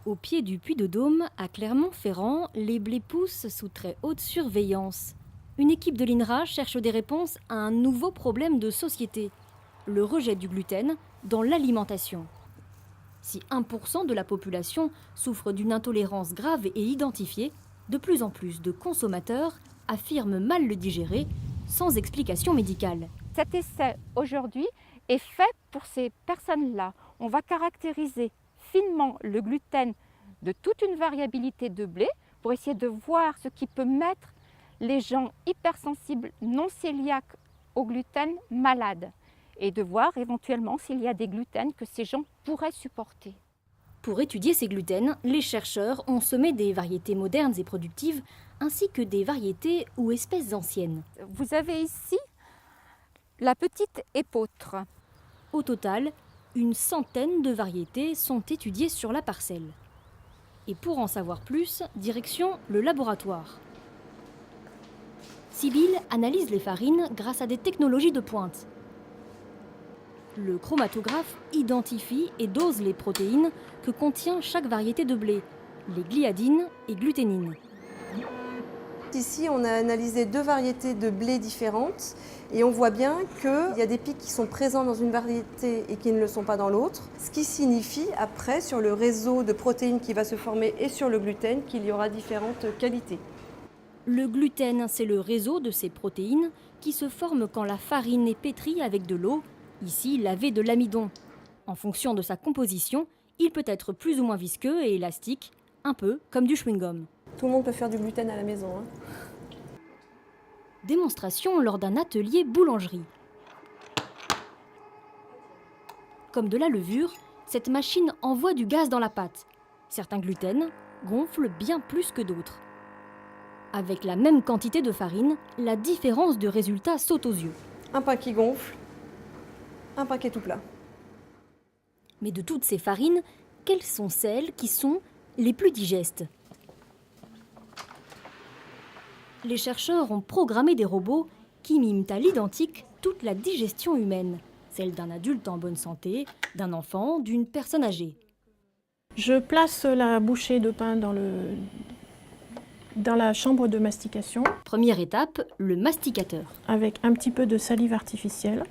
Au pied du Puy-de-Dôme, à Clermont-Ferrand, les blés poussent sous très haute surveillance. Une équipe de l'INRA cherche des réponses à un nouveau problème de société, le rejet du gluten dans l'alimentation. Si 1% de la population souffre d'une intolérance grave et identifiée, de plus en plus de consommateurs affirment mal le digérer sans explication médicale. Cet essai aujourd'hui est fait pour ces personnes-là. On va caractériser finement le gluten de toute une variabilité de blé pour essayer de voir ce qui peut mettre les gens hypersensibles non cœliaques au gluten malades et de voir éventuellement s'il y a des gluten que ces gens pourraient supporter. Pour étudier ces gluten, les chercheurs ont semé des variétés modernes et productives ainsi que des variétés ou espèces anciennes. Vous avez ici la petite épeautre. Au total, une centaine de variétés sont étudiées sur la parcelle. Et pour en savoir plus, direction le laboratoire. Sibylle analyse les farines grâce à des technologies de pointe. Le chromatographe identifie et dose les protéines que contient chaque variété de blé, les gliadines et gluténines. Ici, on a analysé 2 variétés de blé différentes et on voit bien qu'il y a des pics qui sont présents dans une variété et qui ne le sont pas dans l'autre, ce qui signifie après sur le réseau de protéines qui va se former et sur le gluten qu'il y aura différentes qualités. Le gluten, c'est le réseau de ces protéines qui se forment quand la farine est pétrie avec de l'eau, ici lavée de l'amidon. En fonction de sa composition, il peut être plus ou moins visqueux et élastique, un peu comme du chewing-gum. Tout le monde peut faire du gluten à la maison. Démonstration lors d'un atelier boulangerie. Comme de la levure, cette machine envoie du gaz dans la pâte. Certains gluten gonflent bien plus que d'autres. Avec la même quantité de farine, la différence de résultat saute aux yeux. Un pain qui gonfle, un pain qui est tout plat. Mais de toutes ces farines, quelles sont celles qui sont les plus digestes ? Les chercheurs ont programmé des robots qui miment à l'identique toute la digestion humaine, celle d'un adulte en bonne santé, d'un enfant, d'une personne âgée. Je place la bouchée de pain dans la chambre de mastication Première étape, le masticateur. avec un petit peu de salive artificielle.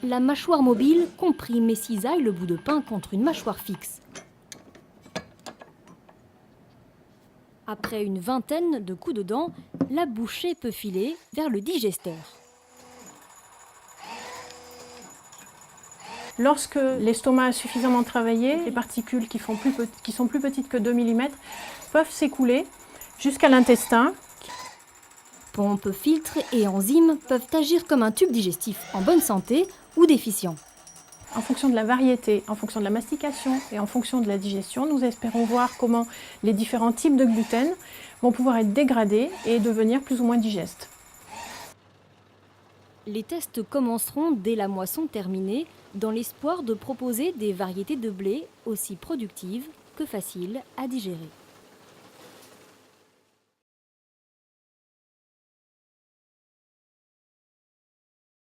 La mâchoire mobile comprime et cisaille le bout de pain contre une mâchoire fixe. Après une vingtaine de coups de dents, la bouchée peut filer vers le digesteur. Lorsque l'estomac a suffisamment travaillé, les particules qui sont plus petites que 2 mm peuvent s'écouler jusqu'à l'intestin. Pompes, filtres et enzymes peuvent agir comme un tube digestif en bonne santé ou déficient. En fonction de la variété, en fonction de la mastication et en fonction de la digestion, nous espérons voir comment les différents types de gluten vont pouvoir être dégradés et devenir plus ou moins digestes. Les tests commenceront dès la moisson terminée, dans l'espoir de proposer des variétés de blé aussi productives que faciles à digérer.